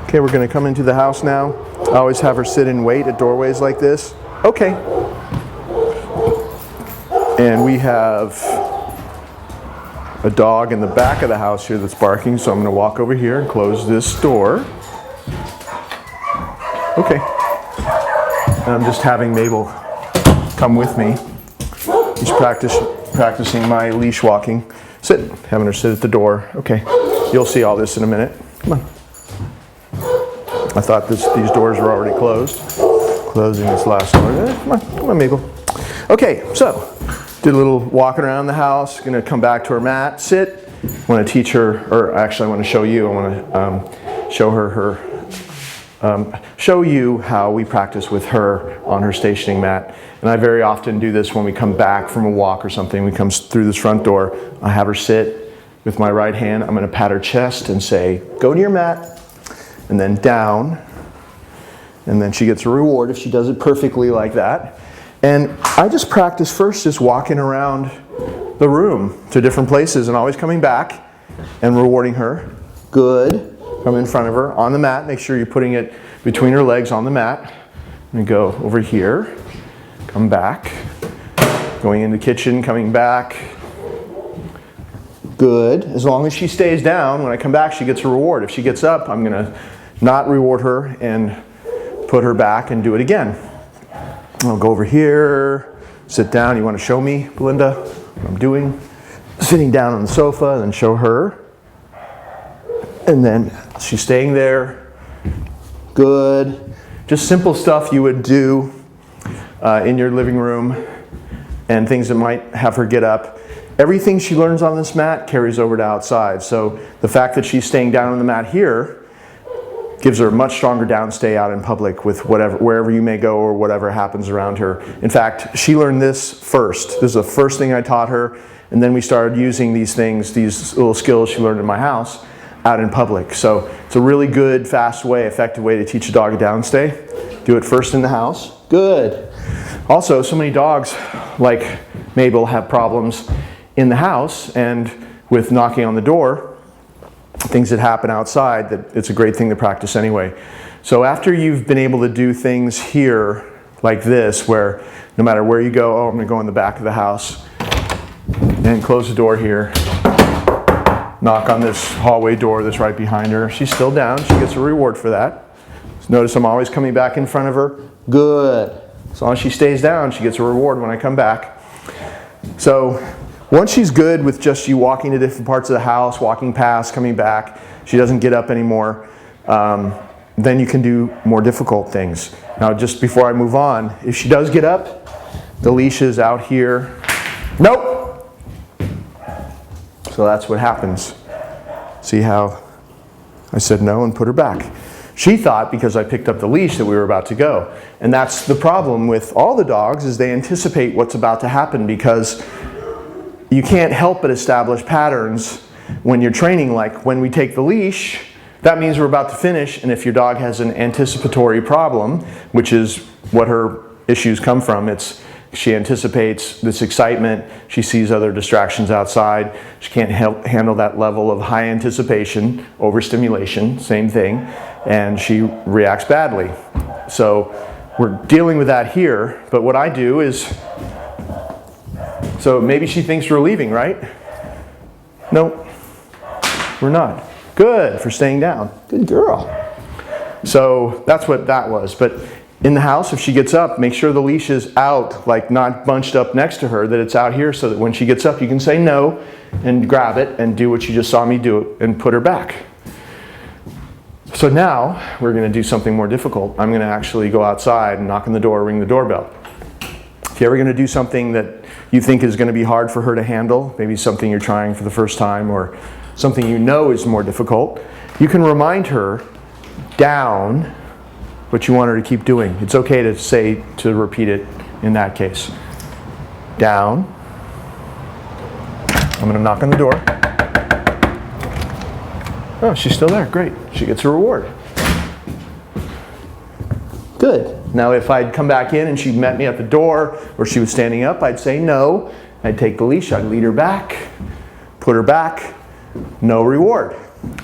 Okay, we're going to come into the house now. I always have her sit and wait at doorways like this. Okay. And we have a dog in the back of the house here that's barking, so I'm going to walk over here and close this door. Okay. And I'm just having Mabel come with me. He's practicing my leash walking. Sit. Having her sit at the door. Okay. You'll see all this in a minute. Come on. I thought these doors were already closed. Closing this last door. Come on, Mabel. Okay, so did a little walking around the house. Going to come back to her mat. Sit. I want to teach her, or actually I want to show you. I want to show you how we practice with her on her stationing mat. And I very often do this when we come back from a walk or something. We come through this front door. I have her sit with my right hand. I'm going to pat her chest and say, go to your mat. And then down, and then she gets a reward if she does it perfectly like that. And I just practice first just walking around the room to different places and always coming back and rewarding her. Good. Come in front of her on the mat. Make sure you're putting it between her legs on the mat. And go over here, come back, going in the kitchen, coming back. Good. As long as she stays down, when I come back, she gets a reward. If she gets up, I'm going to not reward her and put her back and do it again. I'll go over here, sit down. You want to show me, Belinda, what I'm doing? Sitting down on the sofa, then show her. And then she's staying there. Good. Just simple stuff you would do in your living room and things that might have her get up. Everything she learns on this mat carries over to outside. So the fact that she's staying down on the mat here gives her a much stronger downstay out in public with wherever you may go or whatever happens around her. In fact, she learned this first. This is the first thing I taught her. And then we started using these things, these little skills she learned in my house out in public. So it's a really good, fast way, effective way to teach a dog a downstay. Do it first in the house. Good. Also, so many dogs like Mabel have problems in the house and with knocking on the door, things that happen outside, that it's a great thing to practice anyway. So after you've been able to do things here like this, where no matter where you go, I'm going to go in the back of the house and close the door here, knock on this hallway door that's right behind her. She's still down. She gets a reward for that. So notice I'm always coming back in front of her. Good. As long as she stays down, she gets a reward when I come back. So once she's good with just you walking to different parts of the house, walking past, coming back, she doesn't get up anymore, then you can do more difficult things. Now, just before I move on, if she does get up, the leash is out here. Nope! So that's what happens. See how I said no and put her back. She thought because I picked up the leash that we were about to go. And that's the problem with all the dogs, is they anticipate what's about to happen, because you can't help but establish patterns when you're training. Like when we take the leash, that means we're about to finish. And if your dog has an anticipatory problem, which is what her issues come from, she anticipates this excitement. She sees other distractions outside. She can't handle that level of high anticipation, overstimulation, same thing, and she reacts badly. So we're dealing with that here. But what I do is, so maybe she thinks we're leaving, right? Nope, we're not. Good for staying down. Good girl. So that's what that was. But in the house, if she gets up, make sure the leash is out, like not bunched up next to her, that it's out here so that when she gets up, you can say no and grab it and do what you just saw me do and put her back. So now we're going to do something more difficult. I'm going to actually go outside and knock on the door, ring the doorbell. If you're ever going to do something that you think is going to be hard for her to handle, maybe something you're trying for the first time or something you know is more difficult, you can remind her down what you want her to keep doing. It's okay to repeat it in that case. Down. I'm going to knock on the door. Oh, she's still there. Great. She gets a reward. Good. Now if I'd come back in and she'd met me at the door, or she was standing up, I'd say no. I'd take the leash, I'd lead her back, put her back, no reward,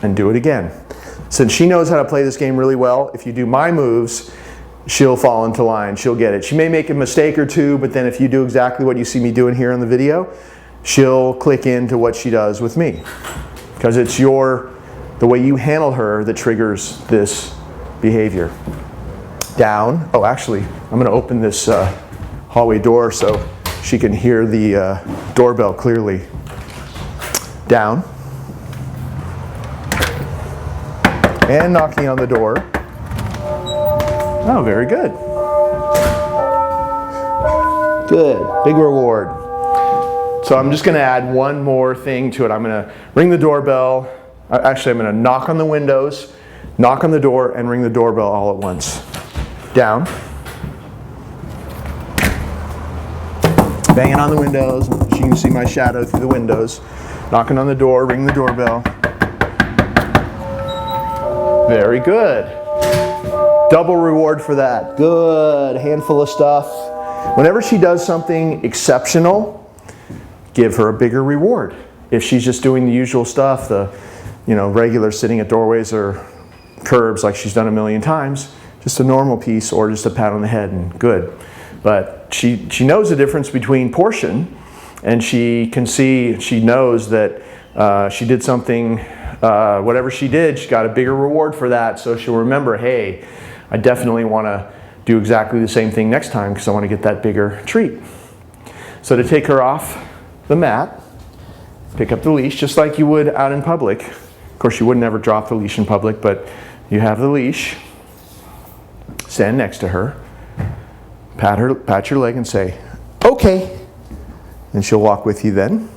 and do it again. Since she knows how to play this game really well, if you do my moves, she'll fall into line, she'll get it. She may make a mistake or two, but then if you do exactly what you see me doing here in the video, she'll click into what she does with me. Because it's the way you handle her that triggers this behavior. Down. Oh, actually, I'm going to open this hallway door so she can hear the doorbell clearly. Down. And knocking on the door. Oh, very good. Good. Big reward. So I'm just going to add one more thing to it. I'm going to ring the doorbell. Actually, I'm going to knock on the windows, knock on the door, and ring the doorbell all at once. Down. Banging on the windows. She can see my shadow through the windows. Knocking on the door, ring the doorbell. Very good. Double reward for that. Good. Handful of stuff. Whenever she does something exceptional, give her a bigger reward. If she's just doing the usual stuff, the regular sitting at doorways or curbs like she's done a million times, just a normal piece or just a pat on the head and good. But she knows the difference between portion, and she knows that she did something, whatever she did, she got a bigger reward for that, so she'll remember, hey, I definitely want to do exactly the same thing next time because I want to get that bigger treat. So to take her off the mat, pick up the leash just like you would out in public. Of course, you would never drop the leash in public, but you have the leash. Stand next to her, pat your leg and say, okay. And she'll walk with you then.